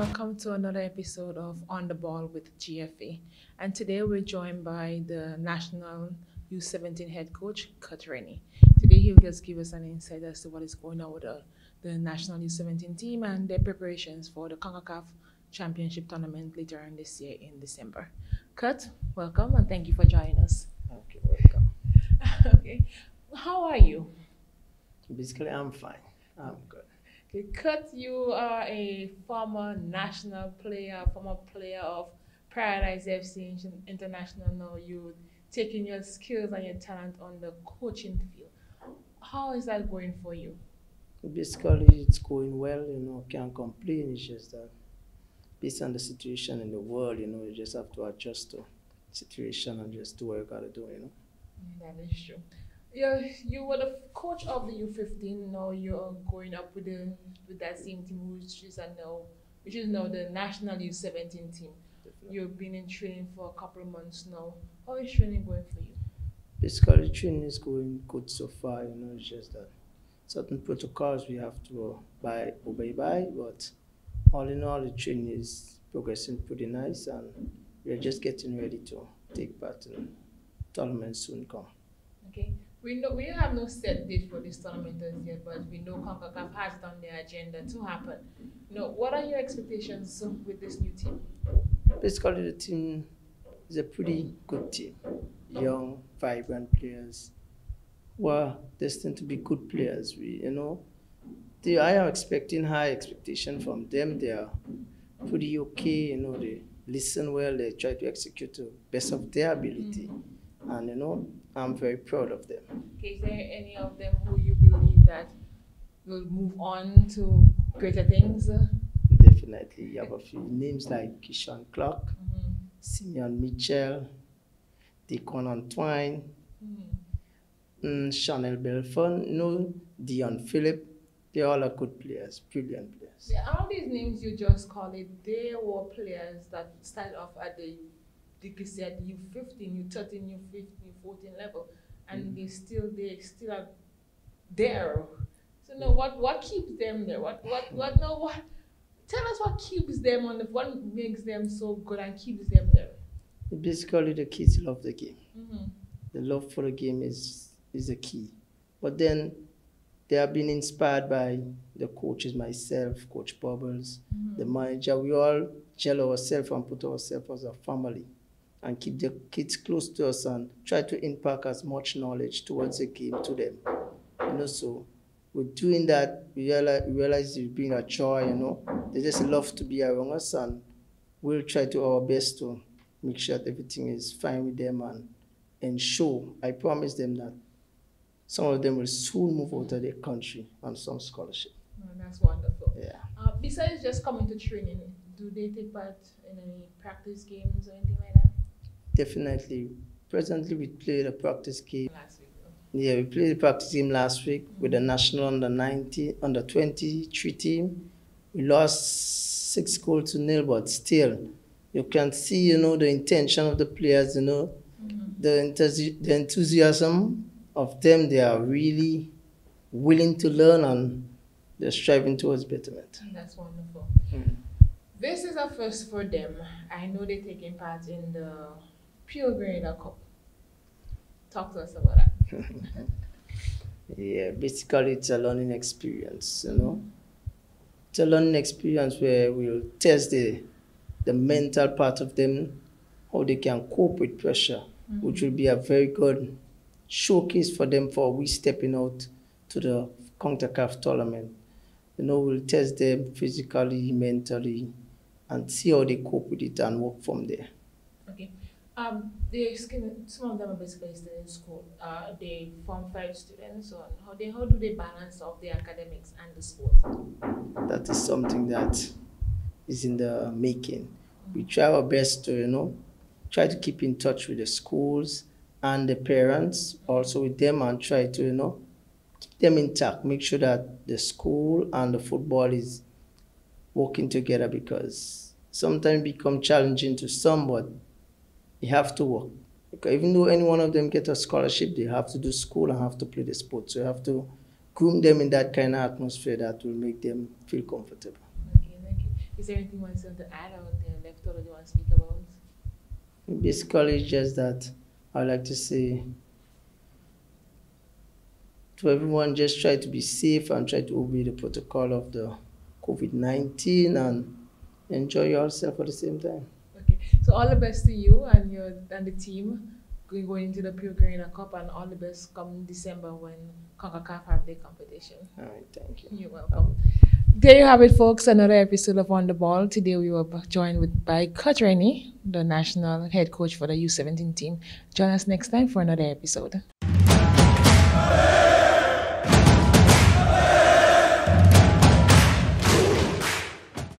welcome to another episode of On the Ball with GFA. And today we're joined by the National U17 head coach, Curt Rennie. Today he'll just give us an insight as to what is going on with the National U17 team and their preparations for the Concacaf Championship tournament later on this year in December. Curt, welcome and thank you for joining us. Okay, welcome. Okay, how are you? Basically, I'm fine. I'm good. Okay, Curt, you are a former national player, former player of Paradise FC International. Now you're taking your skills and your talent on the coaching field. How is that going for you? Basically, it's going well, can't complain. It's just that based on the situation in the world, you just have to adjust to the situation and just do what you gotta do, That is true. You were the coach of the U15. Now you're going up with that same team, which is now the national U17 team. Definitely. You've been in training for a couple of months now. How is training going for you? Basically, training is going good so far, it's just that certain protocols we have to obey by, but all in all, the training is progressing pretty nice, and we're just getting ready to take part in tournament soon come. Okay. We have no set date for this tournament as yet, but we know Concacaf has it on their agenda to happen. What are your expectations with this new team? Basically, the team is a pretty good team. Young, vibrant players who are destined to be good players. I am expecting high expectation from them. They are pretty okay. They listen well. They try to execute to the best of their ability, and I'm very proud of them. Okay, is there any of them who you believe that will move on to greater things? Definitely, you have a few names like Kishan Clark, Simeon Mitchell, Deacon Antoine, Chanel Belfon, Dion Philip. They all are good players, brilliant players. Yeah, all these names you just called they were players that started off at the U15, U13, U15, U14 level, and they still are there. So what keeps them there? Tell us what keeps them what makes them so good and keeps them there. Basically, the kids love the game. The love for the game is the key. But then they have been inspired by the coaches, myself, Coach Bubbles, the manager. We all gel ourselves and put ourselves as a family and keep the kids close to us and try to impact as much knowledge towards the game to them. So with doing that, we realize it's been a joy, They just love to be around us, and we'll try to our best to make sure that everything is fine with them and ensure, I promise them that some of them will soon move out of their country on some scholarship. Oh, that's wonderful. Yeah. Besides just coming to training, do they take part in any practice games or anything like that? Definitely. Presently, we played a practice game. Last week. Yeah, we played a practice game last week with the national under 23 team. We lost 6-0, but still, you can see, the intention of the players, the enthusiasm of them. They are really willing to learn and they're striving towards betterment. That's wonderful. This is a first for them. I know they're taking part in the Pure Grader Cup. Talk to us about that. Yeah, basically it's a learning experience, It's a learning experience where we'll test the mental part of them, how they can cope with pressure, which will be a very good showcase for them for we stepping out to the Concacaf tournament. We'll test them physically, mentally, and see how they cope with it and work from there. Okay. Some of them are basically still in school. They Form 5 students, or how do they balance off the academics and the sports? That is something that is in the making. We try our best to, try to keep in touch with the schools and the parents, also with them, and try to, keep them intact, make sure that the school and the football is working together, because sometimes it becomes challenging to some, but you have to work. Because even though any one of them get a scholarship, they have to do school and have to play the sport. So you have to groom them in that kind of atmosphere that will make them feel comfortable. Okay, thank you. Is there anything you want to add or anything left or you want to speak about? Basically, it's just that I like to say to everyone, just try to be safe and try to obey the protocol of the COVID-19 and enjoy yourself at the same time. Okay, so all the best to you and the team going into the Pure Garena Cup, and all the best come December when Concacaf have their competition. All right, thank you. You're welcome. There you have it, folks. Another episode of On the Ball. Today we were joined by Curt Rennie, the national head coach for the U17 team. Join us next time for another episode.